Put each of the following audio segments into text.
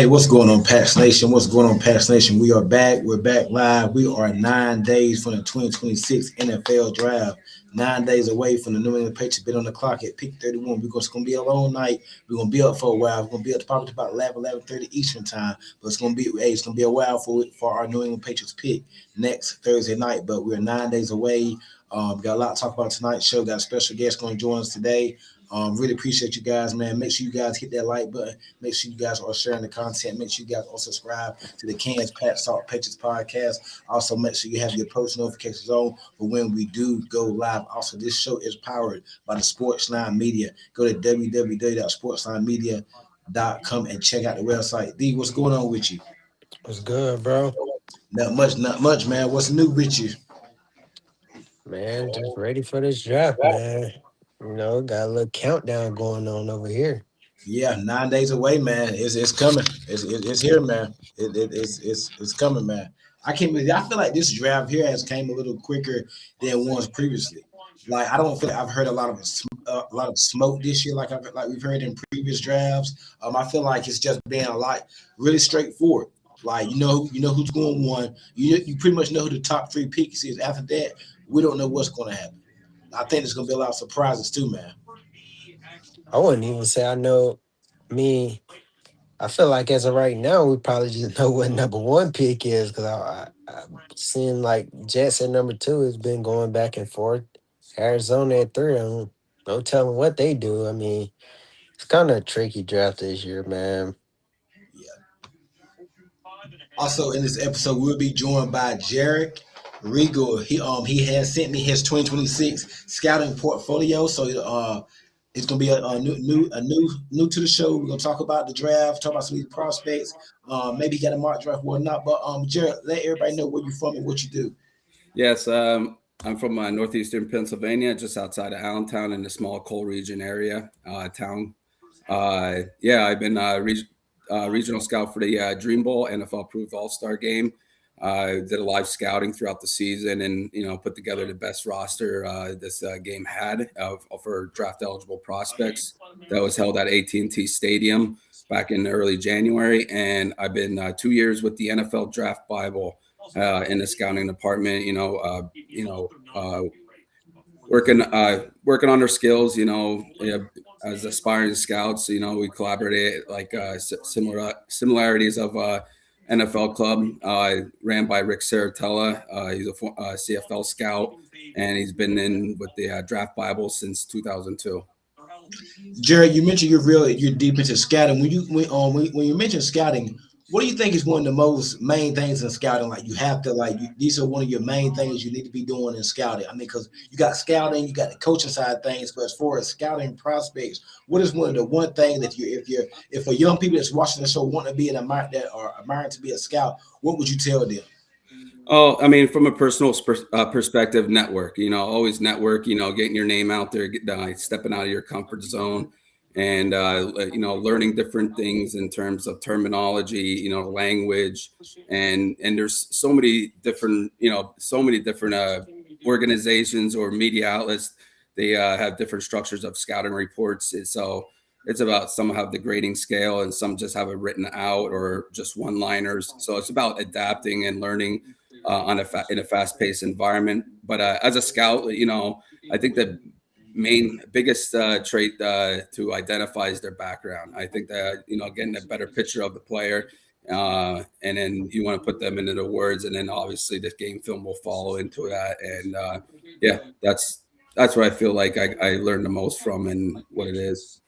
Hey, what's going on, Pats Nation? What's going on, Pats Nation? We are back. We're back live. We are 9 days from the 2026 NFL Draft. 9 days away from the New England Patriots being on the clock at pick 31. It's going to be a long night. We're going to be up for a while. We're going to be up probably about 11:30 Eastern time. But it's going to be a while for our New England Patriots pick next Thursday night. But we're 9 days away. We got a lot to talk about tonight's show. Got a special guest going to join us today. Really appreciate you guys, man. Make sure you guys hit that like button. Make sure you guys are sharing the content. Make sure you guys also subscribe to the Cans Pat Salt Patriots podcast. Also, make sure you have your post notifications on for when we do go live. Also, this show is powered by the Sportsline Media. Go to www.sportslinemedia.com and check out the website. D, what's going on with you? What's good, bro? Not much, man. What's new with you? Man, just ready for this draft, man. Got a little countdown going on over here. Yeah, 9 days away, man. It's coming. It's here, man. It's coming, man. I can't believe. I feel like this draft here has came a little quicker than once previously. Like I don't feel like I've heard a lot of smoke this year, like we've heard in previous drafts. I feel like it's just been a lot really straightforward. Like you know who's going one. You pretty much know who the top three picks is. After that, we don't know what's going to happen. I think there's going to be a lot of surprises too, man. I wouldn't even say I know. Me, I feel like as of right now, we probably just know what number one pick is because I'm seeing like Jets at number two has been going back and forth. Arizona at three, no telling what they do. I mean, it's kind of a tricky draft this year, man. Yeah. Also, in this episode, we'll be joined by Jarrett Regal. He has sent me his 2026 scouting portfolio. So it's gonna be a new to the show. We're gonna talk about the draft, talk about some of these prospects. Maybe he got a mock draft, whatnot. But Jarrett, let everybody know where you're from and what you do. Yes, I'm from northeastern Pennsylvania, just outside of Allentown in the small coal region area town. I've been regional scout for the Dream Bowl NFL approved All Star game. Did a live scouting throughout the season, and put together the best roster this game had for draft eligible prospects. That was held at AT&T Stadium back in early January, and I've been 2 years with the NFL Draft Bible in the scouting department. Working on their skills. As aspiring scouts, we collaborate like similarities of NFL club ran by Rick Saratella. He's a CFL scout, and he's been in with the Draft Bible since 2002. Jared, you mentioned you're deep into scouting. When you mention scouting, what do you think is one of the most main things in scouting? Like you have to these are one of your main things you need to be doing in scouting. I mean, because you got scouting, you got the coaching side of things, but as far as scouting prospects, what is one of the one thing that if for young people that's watching the show want to be admiring to be a scout, what would you tell them? Oh, I mean, from a personal perspective, network. Always network. Getting your name out there, stepping out of your comfort zone, and learning different things in terms of terminology, language, and there's so many different organizations or media outlets. They have different structures of scouting reports. So it's about some have the grading scale and some just have it written out or just one-liners. So it's about adapting and learning in a fast-paced environment. But as a scout, I think the biggest trait to identify is their background. I think that getting a better picture of the player, and then you want to put them into the words, and then obviously the game film will follow into that. And that's what I feel like I learned the most from and what it is.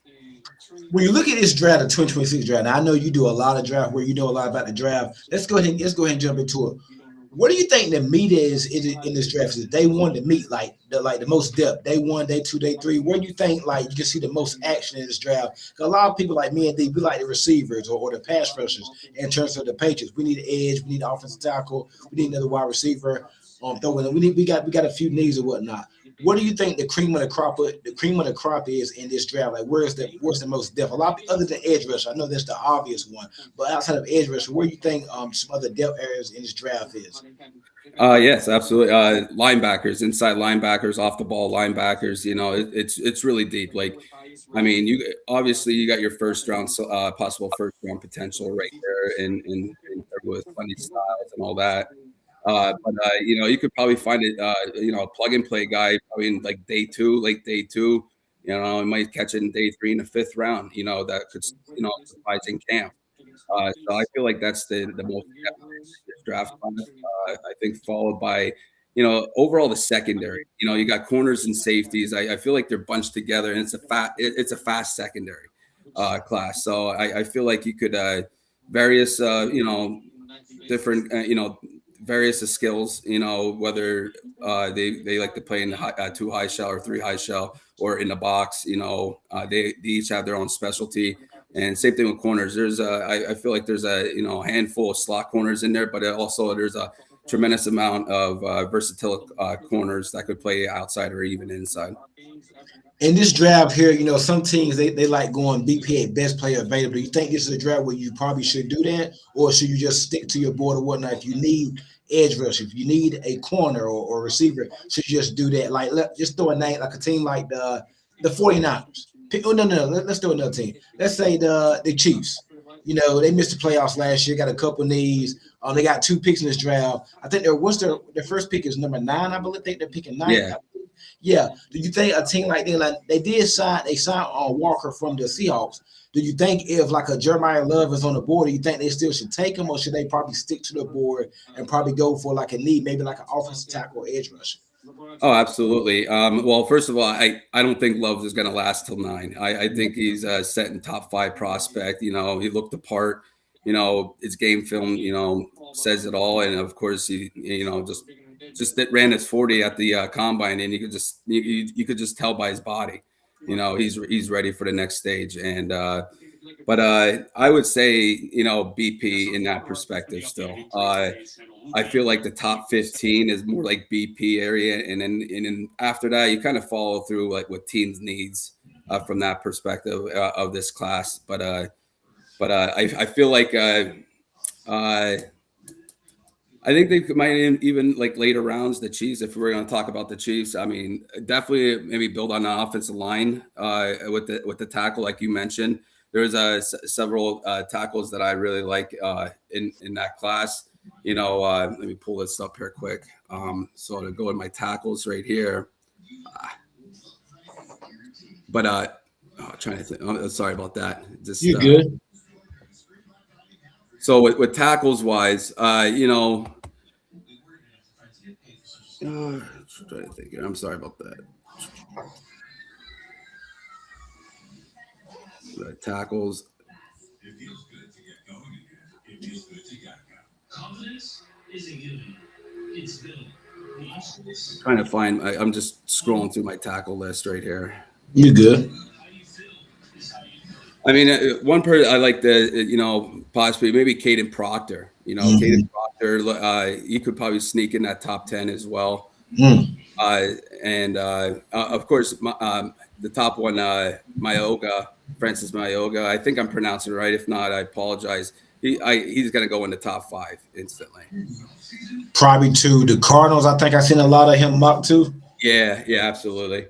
When you look at this draft, the 2026 draft, now I know you do a lot of draft where you know a lot about the draft. Let's go ahead and jump into it. What do you think the meat is in this draft? Is day one the meat, like the most depth? Day one, day two, day three. Where do you think you can see the most action in this draft? Because a lot of people like me and D, we like the receivers or the pass rushers. In terms of the Patriots, we need an edge, we need an offensive tackle, we need another wide receiver. We got a few needs or whatnot. What do you think the cream of the crop is in this draft? Like where's the most depth? A lot other than edge rusher. I know that's the obvious one, but outside of edge rusher, where do you think some other depth areas in this draft is? Yes, absolutely. Linebackers, inside linebackers, off the ball linebackers. It's really deep. Like I mean, you obviously you got your first round, possible first round potential right there, and with funny styles and all that. But you know, you could probably find it, you know, a plug and play guy probably in like day two, late day two. You know, he might catch it in day three in the fifth round. You know, that could surprise in camp. So I feel like that's the most depth in this draft class. I think followed by, you know, overall the secondary. You know, you got corners and safeties. I feel like they're bunched together, and it's a fast secondary class. So I feel like you could various you know different you know various skills. You know, whether they like to play in the two high shell or three high shell or in the box. You know, they each have their own specialty. And same thing with corners. I feel like there's a handful of slot corners in there, but also there's a tremendous amount of versatile corners that could play outside or even inside. In this draft here, some teams they like going BPA best player available. Do you think this is a draft where you probably should do that, or should you just stick to your board or whatnot? If you need edge rush, if you need a corner or receiver, should you just do that? Like, just throw a name like a team like the 49ers. Oh, no. Let's do another team. Let's say the Chiefs. They missed the playoffs last year, got a couple knees. They got 2 picks in this draft. I think their first pick is number 9. I believe they're picking 9. Yeah. Yeah. Do you think a team like that, like they signed on Walker from the Seahawks? Do you think if like a Jeremiah Love is on the board, do you think they still should take him, or should they probably stick to the board and probably go for like a need, maybe like an offensive tackle or edge rusher? Oh, absolutely. Well, first of all, I don't think Love is going to last till 9. I think he's set in top 5 prospect. He looked the part. His game film, says it all. And of course, he, just ran his 40 at the combine, and you could just tell by his body, he's ready for the next stage. And but I would say, BP in that perspective still. I feel like the top 15 is more like BP area, and then after that, you kind of follow through like what teams needs from that perspective of this class. But I feel like I think they might even like later rounds the Chiefs. If we're going to talk about the Chiefs, I mean, definitely maybe build on the offensive line with the tackle, like you mentioned. There's several tackles that I really like in that class. Let me pull this up here quick. So to go in my tackles right here. But trying to think. Oh, sorry about that. Just you good. So with tackles wise, trying to think here. I'm sorry about that. The tackles. I'm trying to find. I'm just scrolling through my tackle list right here. You good. I mean, one person I like possibly maybe Caden Proctor. Caden Proctor, he could probably sneak in that top 10 as well. And of course, the top one, Francis Mayoga. I think I'm pronouncing it right. If not, I apologize. He's going to go in the top 5 instantly. Probably to the Cardinals. I think I've seen a lot of him mock too. Yeah, absolutely.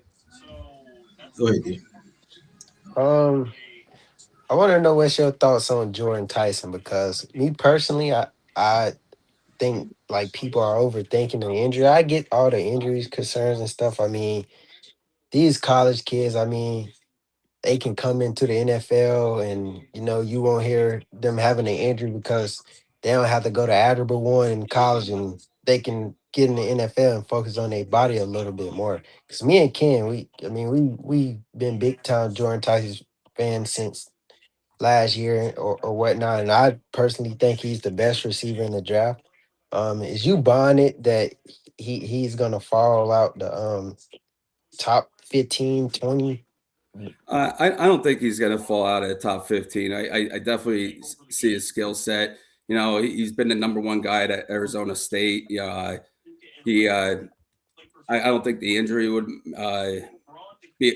Go ahead, dude. I want to know what's your thoughts on Jordan Tyson, because me personally, I think like people are overthinking the injury. I get all the injuries concerns and stuff. I mean, these college kids, I mean, they can come into the NFL and, you won't hear them having an injury because they don't have to go to Algebra 1 in college, and they can get in the NFL and focus on their body a little bit more. Because me and Ken, we've been big time Jordan Tyson fans since last year or whatnot, and I personally think he's the best receiver in the draft. Is you buying it that he's gonna fall out the top 15, 20? I don't think he's going to fall out of the top 15. I definitely see his skill set. He's been the number 1 guy at Arizona State. I don't think the injury would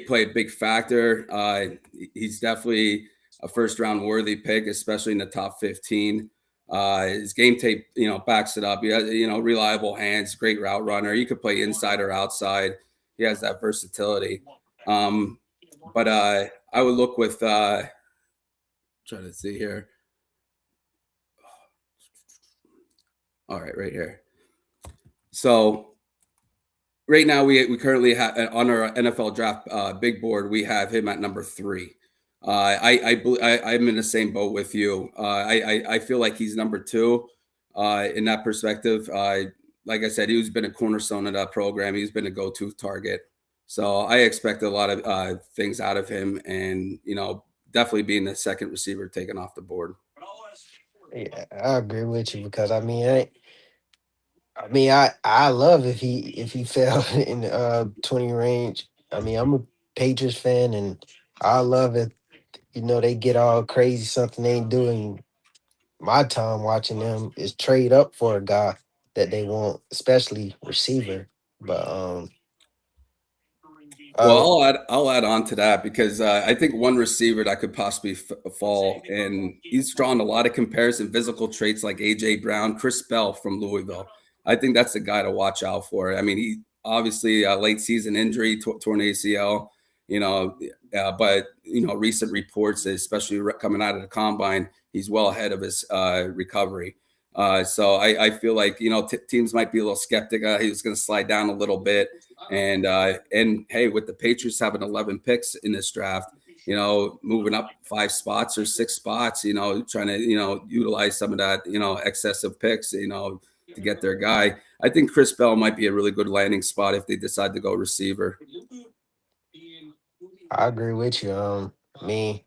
play a big factor. He's definitely a first round worthy pick, especially in the top 15. His game tape, backs it up. He has, reliable hands, great route runner. He could play inside or outside. He has that versatility. But I would look with trying to see here. All right here. So right now we currently have on our NFL draft big board, we have him at number 3. I'm in the same boat with you. I feel like he's number 2 in that perspective. Like I said, he's been a cornerstone of that program. He's been a go-to target. So I expect a lot of things out of him, and definitely being the second receiver taken off the board. Yeah, I agree with you because I love if he fell in the 20 range. I mean, I'm a Patriots fan, and I love it. They get all crazy, something they ain't doing. My time watching them is trade up for a guy that they want, especially receiver. But Well, uh, I'll add on to that because I think one receiver that could possibly fall, and he's drawn a lot of comparison physical traits like AJ Brown, Chris Bell from Louisville. I think that's the guy to watch out for. I mean, he obviously late season injury, torn ACL, but recent reports, especially coming out of the combine, he's well ahead of his recovery. So I feel like teams might be a little skeptic. He was going to slide down a little bit. And hey, with the Patriots having 11 picks in this draft, moving up 5 spots or 6 spots, trying to utilize some of that excessive picks, to get their guy. I think Chris Bell might be a really good landing spot if they decide to go receiver. I agree with you. I mean,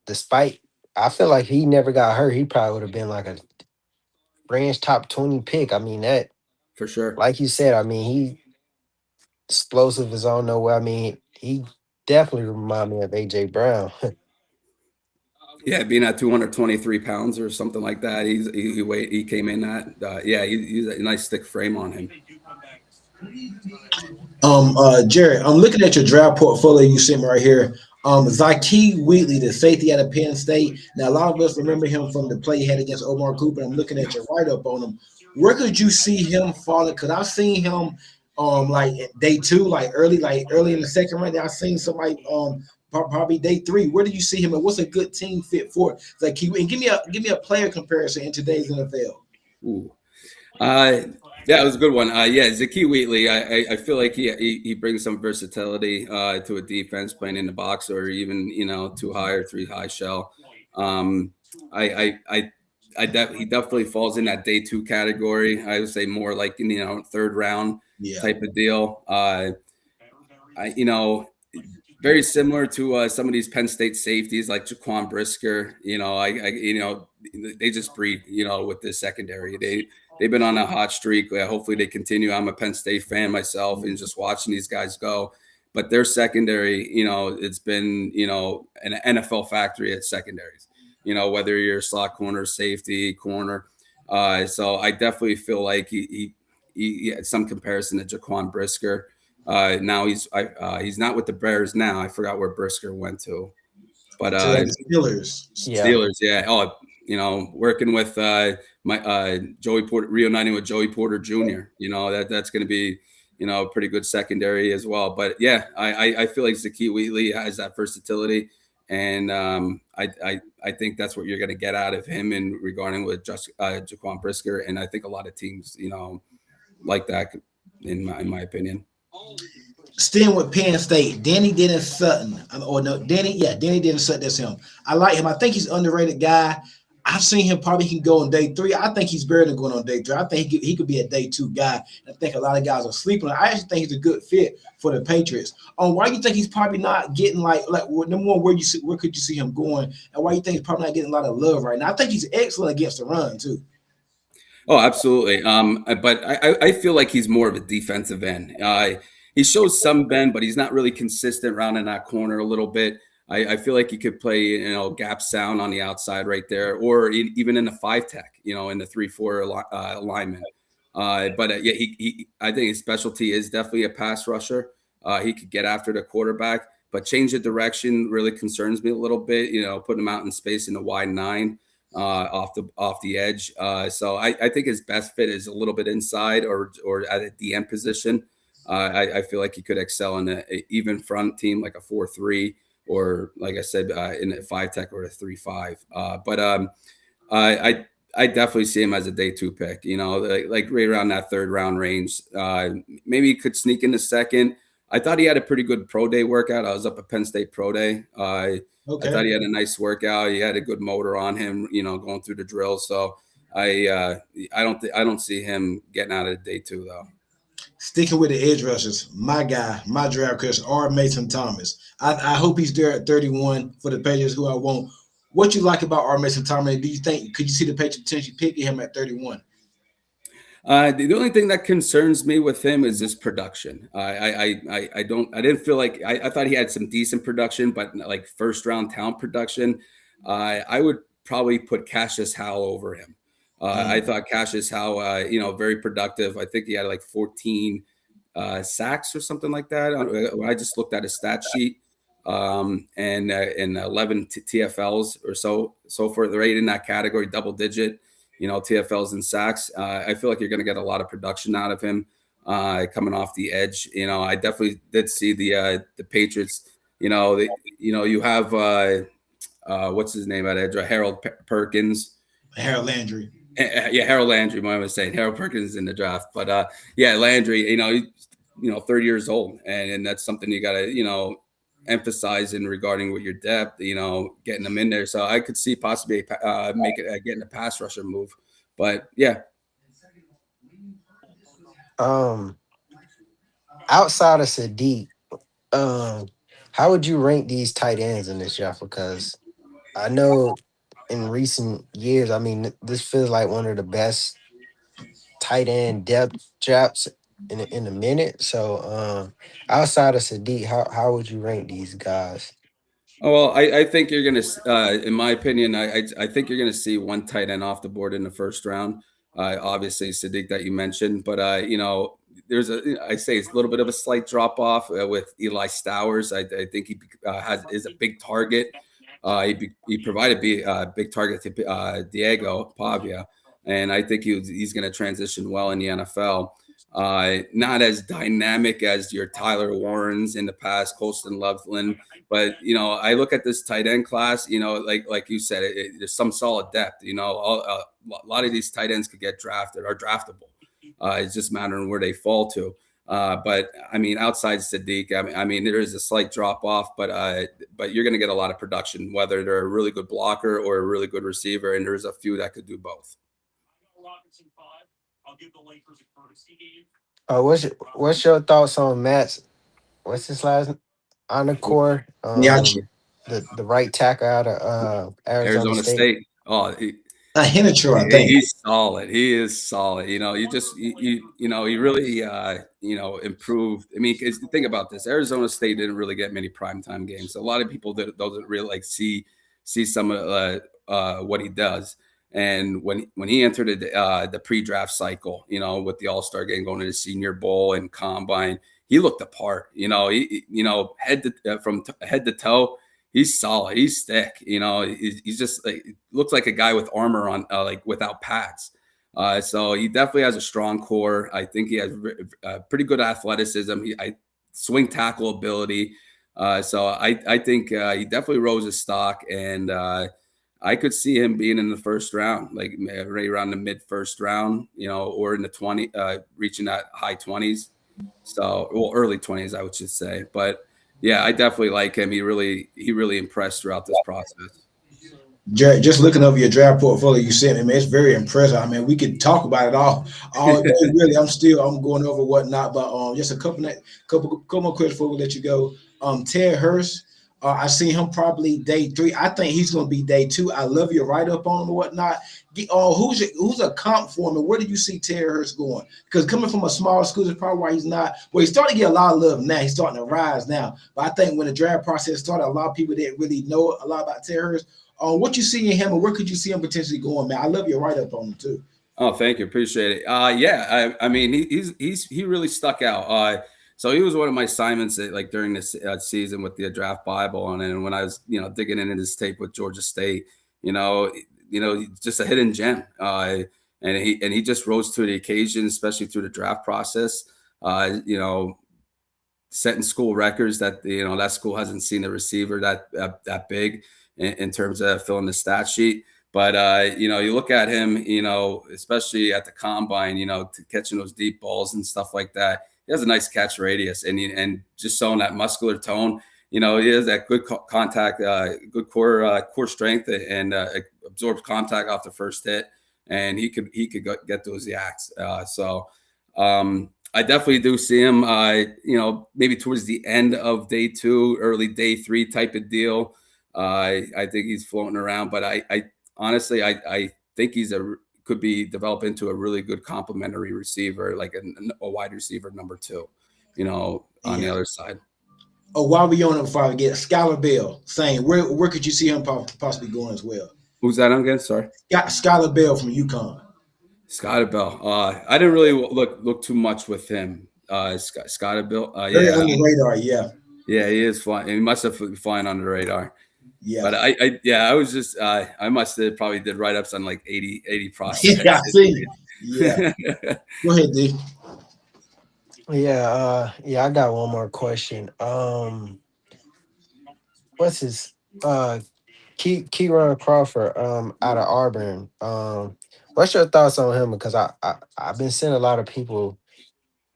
despite I feel like he never got hurt, he probably would have been like a range top 20 pick. I mean that, For sure. like you said, I mean he explosive as I don't know where. I mean he definitely remind me of AJ Brown. Yeah, being at 223 pounds or something like that, he came in at he's a nice thick frame on him. Jarrett, I'm looking at your draft portfolio you sent me right here. Zakee Wheatley, the safety out of Penn State. Now, a lot of us remember him from the play he had against Omar Cooper. I'm looking at your write-up on him. Where could you see him falling? Because I've seen him like at day 2, like early in the second round. I've seen somebody probably day 3. Where do you see him, and what's a good team fit for Zakee? And give me a player comparison in today's NFL. Ooh. Yeah, it was a good one. Zakee Wheatley. I feel like he brings some versatility to a defense playing in the box or even too high or 3 high shell. He definitely falls in that day 2 category. I would say more like third round type of deal. Very similar to some of these Penn State safeties like Jaquan Brisker. They just breed with this secondary. They've been on a hot streak. Hopefully they continue. I'm a Penn State fan myself and just watching these guys go. But their secondary, it's been, an NFL factory at secondaries, whether you're slot corner, safety, corner. So I definitely feel like he had some comparison to Jaquan Brisker. Now he's not with the Bears now. I forgot where Brisker went to. But Steelers. Steelers, yeah. Oh, working with my Joey Porter, reuniting with Joey Porter Jr. That's going to be a pretty good secondary as well. But yeah, I feel like Zakee Wheatley has that versatility, and I think that's what you're going to get out of him in regarding with Jaquan Brisker, and I think a lot of teams like that in my opinion. Staying with Penn State, Danny Dennis Sutton. Danny Dennis Sutton. That's him. I like him. I think he's an underrated guy. I've seen him probably can go on day 3. I think he's better than going on day 3. I think he could be a day 2 guy. I think a lot of guys are sleeping. I actually think he's a good fit for the Patriots. Why do you think he's probably not getting like number one, where could you see him going, and why you think he's probably not getting a lot of love right now? I think he's excellent against the run too. Oh, absolutely. But I feel like he's more of a defensive end. He shows some bend, but he's not really consistent rounding that corner a little bit. I feel like he could play, gap sound on the outside right there, or even in the 5 tech, in the 3-4 alignment. But I think his specialty is definitely a pass rusher. He could get after the quarterback, but change of direction really concerns me a little bit. Putting him out in space in the wide 9 off the edge. So I think his best fit is a little bit inside or at a DM position. I feel like he could excel in an even front team like a 4-3 or like I said, in a 5 tech or a 3.5. I I definitely see him as a day 2 pick. Like right around that 3rd round range. Maybe he could sneak in the 2nd. I thought he had a pretty good pro day workout. I was up at Penn State pro day. I thought he had a nice workout. He had a good motor on him, going through the drills. So I don't see him getting out of day 2 though. Sticking with the edge rushers, my guy, my draft crush, R. Mason Thomas. I hope he's there at 31 for the Patriots, who I want. What you like about R. Mason Thomas? Do you think could you see the Patriots potentially picking him at 31? The only thing that concerns me with him is his production. I didn't feel like I thought he had some decent production, but like 1st round talent production, I would probably put Cassius Howell over him. I thought Cassius Howell, very productive. I think he had like 14 sacks or something like that. I just looked at his stat sheet, and 11 TFLs or so forth, right in that category, double digit. TFLs and sacks. I feel like you're going to get a lot of production out of him coming off the edge. I definitely did see the Patriots. You have what's his name at edge? Harold Perkins, Harold Landry. Yeah, Harold Landry. I was saying Harold Perkins in the draft, but yeah, Landry. 30 years old, and that's something you got to emphasize in regarding with your depth, getting them in there. So I could see possibly getting a pass rusher move, but yeah. Outside of Sadiq, how would you rank these tight ends in this draft? Because I know in recent years, I mean, this feels like one of the best tight end depth drafts in a minute. So outside of Sadiq, how would you rank these guys? Oh, well, I think you're going to, in my opinion, I think you're going to see one tight end off the board in the 1st round. Obviously, Sadiq that you mentioned, but I say it's a little bit of a slight drop off with Eli Stowers. I think he is a big target. He provided a big target to Diego Pavia, and I think he's going to transition well in the NFL. Not as dynamic as your Tyler Warrens in the past, Colston Loveland. But, I look at this tight end class, like you said, there's some solid depth. A lot of these tight ends could get drafted, are draftable. It's just mattering where they fall to. But I mean, outside Sadiq, I mean, there is a slight drop off, but you're going to get a lot of production, whether they're a really good blocker or a really good receiver. And there's a few that could do both. What's your thoughts on Matt's? What's his last on the core? Yeah, The right tackle out of Arizona State. Oh, Hennicher, I think he's solid. He is solid. He really improved. I mean, think about this. Arizona State didn't really get many primetime games. So a lot of people doesn't really see some of what he does. And when he entered the pre-draft cycle, with the All-Star game, going to the Senior Bowl and Combine, he looked the part. From head to toe, he's solid. He's thick. He's just looks like a guy with armor on, without pads. So he definitely has a strong core. I think he has pretty good athleticism. Swing tackle ability. So I think he definitely rose his stock, and I could see him being in the 1st round, like right around the mid 1st round, or in the reaching that high 20s. So, early 20s, I would just say. But yeah, I definitely like him. He really impressed throughout this process. Jarrett, just looking over your draft portfolio you sent me, man, it's very impressive. I mean, we could talk about it all day. Really, I'm going over whatnot, but just a couple more questions before we let you go. Ted Hurst, I see him probably day 3. I think he's going to be day 2. I love your write up on him and whatnot. Who's a comp for him, and where do you see Ted Hurst going? Because coming from a small school is probably why he's not. Well, he's starting to get a lot of love now. He's starting to rise now. But I think when the draft process started, a lot of people didn't really know a lot about Ted Hurst. What you see in him, and where could you see him potentially going, man? I love your write up on him too. Oh, thank you, appreciate it. Yeah, I mean, he really stuck out. So he was one of my assignments during this season with the Draft Bible, and then when I was digging into this tape with Georgia State, just a hidden gem, and he just rose to the occasion, especially through the draft process. setting school records that that school hasn't seen a receiver that big in terms of filling the stat sheet. But you look at him, especially at the combine, catching those deep balls and stuff like that. He has a nice catch radius, and just showing that muscular tone. He has that good contact, good core strength, and absorbs contact off the first hit, and he could get those yaks. I definitely do see him. Maybe towards the end of day 2, early day 3 type of deal. I think he's floating around, but I honestly think could be developed into a really good complementary receiver, like a wide receiver number 2. On the other side. Oh, while we on him, before I get Skylar Bell saying, where could you see him possibly going as well? Who's that again? Sorry. Skylar Bell from UConn. Skylar Bell. I didn't really look too much with him. Skylar Bell. Very on the radar, yeah. Yeah, he is flying. He must have been flying on the radar. Yeah. But I was just I must have probably did write-ups on like 80 prospects. Yeah, I see. Yeah. Go ahead, D. Yeah, I got one more question. What's his Kieran Crawford out of Auburn. What's your thoughts on him? Because I've been seeing a lot of people,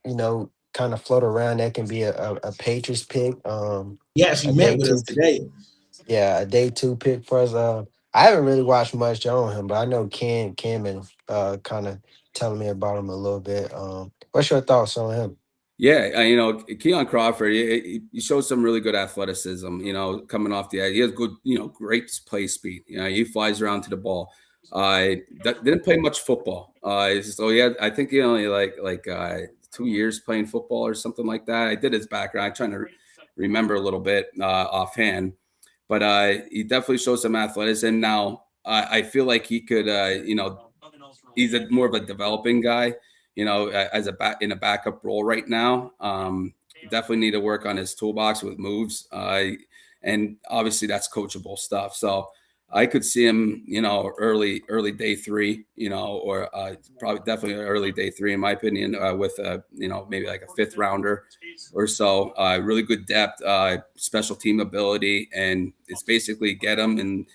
kind of float around that can be a Patriots pick. Yes, you met with us today. Yeah, a day 2 pick for us. I haven't really watched much on him, but I know Cam been kind of telling me about him a little bit. What's your thoughts on him? Yeah, Keon Crawford, he shows some really good athleticism, coming off the edge. He has good, great play speed. He flies around to the ball. Didn't play much football. So I think he only like 2 years playing football or something like that. I did his background. I'm trying to remember a little bit offhand, but he definitely shows some athleticism. Now I feel like he could, he's more of a developing guy. As in a backup role right now. Definitely need to work on his toolbox with moves. And obviously that's coachable stuff. So I could see him, early day 3, or probably definitely early day 3, in my opinion, with maybe like a 5th rounder or so. Really good depth, special team ability, and it's basically get him, and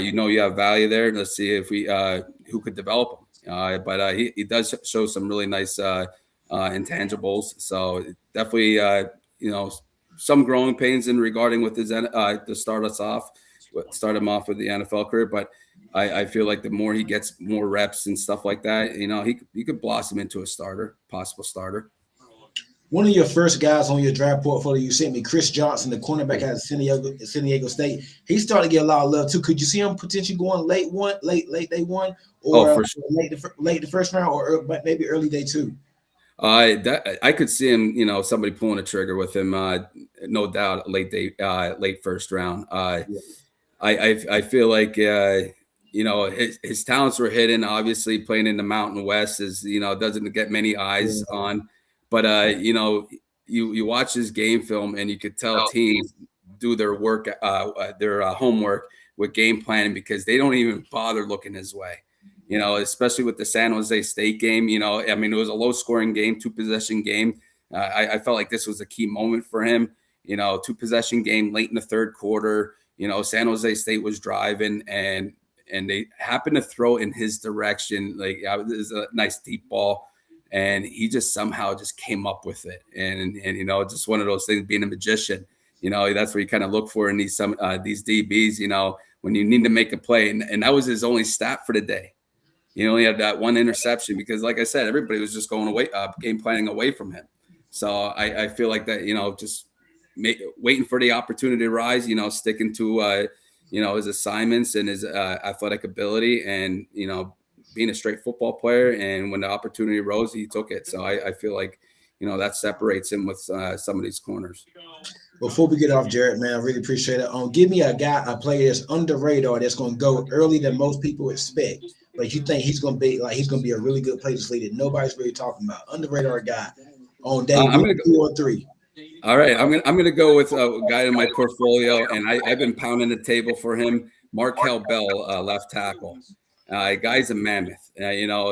you have value there. Let's see if we who could develop him. But he does show some really nice intangibles. So definitely, some growing pains in regarding with his to start him off with the NFL career. But I feel like the more he gets more reps and stuff like that, he could blossom into a possible starter. One of your first guys on your draft portfolio, you sent me Chris Johnson, the cornerback out of San Diego State. He's starting to get a lot of love too. Could you see him potentially going late day 1, or late the first round, or maybe early day 2? I could see him, somebody pulling a trigger with him, no doubt, late first round. I feel like his talents were hidden. Obviously, playing in the Mountain West doesn't get many eyes on. But you watch his game film, and you could tell teams do their work, their homework with game planning, because they don't even bother looking his way. Especially with the San Jose State game. It was a low-scoring game, 2-possession game. I felt like this was a key moment for him. 2-possession game late in the third quarter. San Jose State was driving, and they happened to throw in his direction. Like, it was a nice deep ball. And he just somehow just came up with it. And just one of those things, being a magician, that's what you kind of look for in these DBs, when you need to make a play. And that was his only stat for the day. He only had that one interception because, like I said, everybody was just going away, game planning away from him. So I feel like that, just waiting for the opportunity to rise, sticking to, his assignments and his athletic ability, and, being a straight football player. And when the opportunity arose, he took it. So I feel like, that separates him with some of these corners. Before we get off, Jarrett, man, I really appreciate it. Give me a player that's under radar, that's going to go early than most people expect, but you think he's going to be a really good player this league that nobody's really talking about. Under radar guy on day 2 or 3. All right, I'm gonna go with a guy in my portfolio, and I've been pounding the table for him. Markel Bell, left tackle. Guy's a mammoth. Nicknamed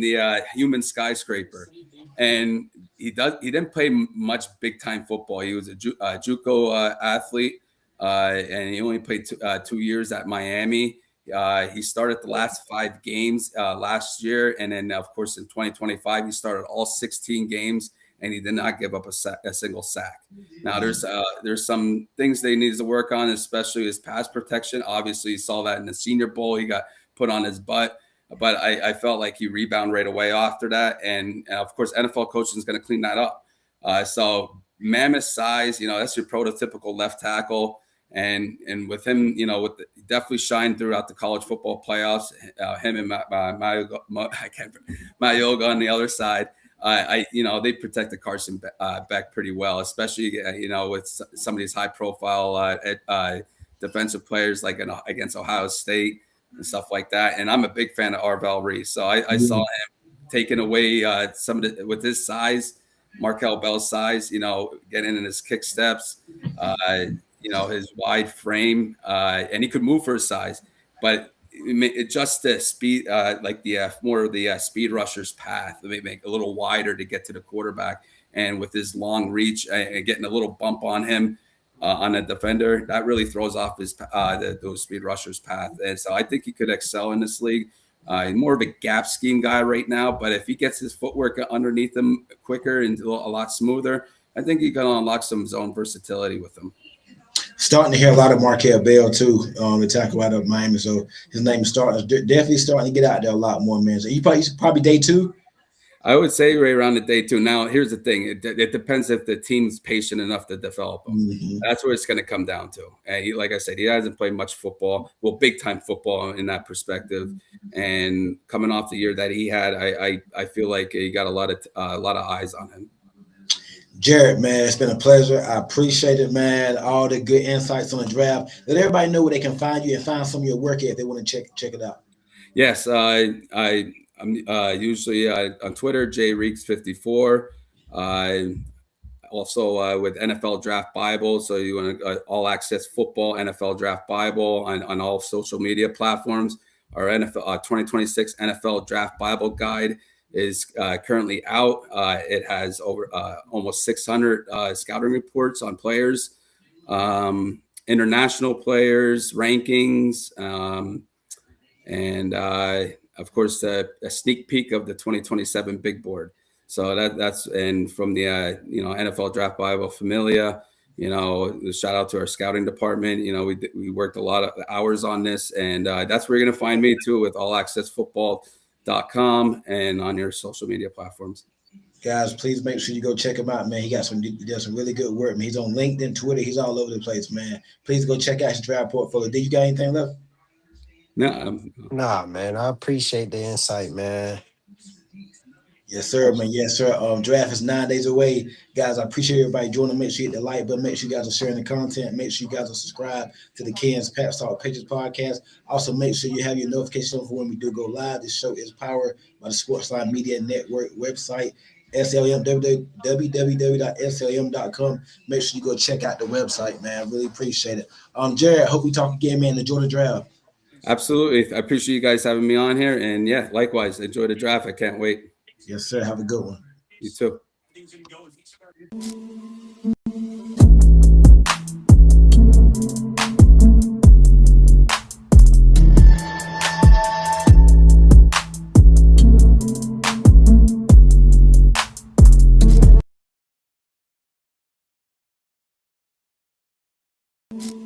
the human skyscraper, and He didn't play much big time football. He was a JUCO athlete, and he only played 2 years at Miami. He started the last 5 games last year, and then of course in 2025 he started all 16 games, and he did not give up a single sack. Now there's some things they need to work on, especially his pass protection. Obviously, you saw that in the Senior Bowl. He got put on his butt, but I felt like he rebounded right away after that, and of course NFL coaching is going to clean that up. So mammoth size, that's your prototypical left tackle. And with him, definitely shined throughout the college football playoffs. Him and Mayoga on the other side, they protected Carson Beck pretty well, especially with some of these high profile defensive players like against Ohio State and stuff like that. And I'm a big fan of Arvell Reese, so I saw him taking away some of with his size, Markel Bell's size, getting in his kick steps. His wide frame, and he could move for his size, but just the speed, more of the speed rusher's path, they make a little wider to get to the quarterback. And with his long reach and getting a little bump on him on a defender, that really throws off those speed rushers' path. And so I think he could excel in this league. More of a gap scheme guy right now, but if he gets his footwork underneath him quicker and a lot smoother, I think he can unlock some zone versatility with him. Starting to hear a lot of Markel Bell too. The tackle out of Miami, so his name is definitely starting to get out there a lot more, man. So he's probably day 2. I would say right around the day 2. Now, here's the thing: it depends if the team's patient enough to develop him. Mm-hmm. That's what it's going to come down to. And like I said, he hasn't played much football, big time football in that perspective. And coming off the year that he had, I feel like he got a lot of eyes on him. Jarrett, man, it's been a pleasure. I appreciate it, man. All the good insights on the draft. Let everybody know where they can find you and find some of your work if they want to check it out. Yes, I'm usually on Twitter, JReeks54. Also with NFL Draft Bible. So you want all access football, NFL Draft Bible on all social media platforms. Our NFL 2026 NFL Draft Bible Guide is currently out. It has over almost 600 scouting reports on players, international players, rankings, and of course a sneak peek of the 2027 big board. So that's and from the NFL Draft Bible Familia. Shout out to our scouting department. We worked a lot of hours on this, and that's where you're gonna find me too, with allaccessfootball.com and on your social media platforms. Guys, please make sure you go check him out, man. He does some really good work, man. He's on LinkedIn, Twitter. He's all over the place, man. Please go check out his draft portfolio. Did you got anything left? No. Nah, man. I appreciate the insight, man. Yes, sir, man. Yes, sir. Draft is 9 days away. Guys, I appreciate everybody joining. Make sure you hit the like button. Make sure you guys are sharing the content. Make sure you guys are subscribed to the Ken's Pat Talk Pages podcast. Also, make sure you have your notifications on for when we do go live. This show is powered by the Sportsline Media Network website, SLM, www.slm.com. Make sure you go check out the website, man. I really appreciate it. Jarrett, hope we talk again, man. Enjoy the draft. Absolutely. I appreciate you guys having me on here. And yeah, likewise, enjoy the draft. I can't wait. Yes, sir. Have a good one. You too.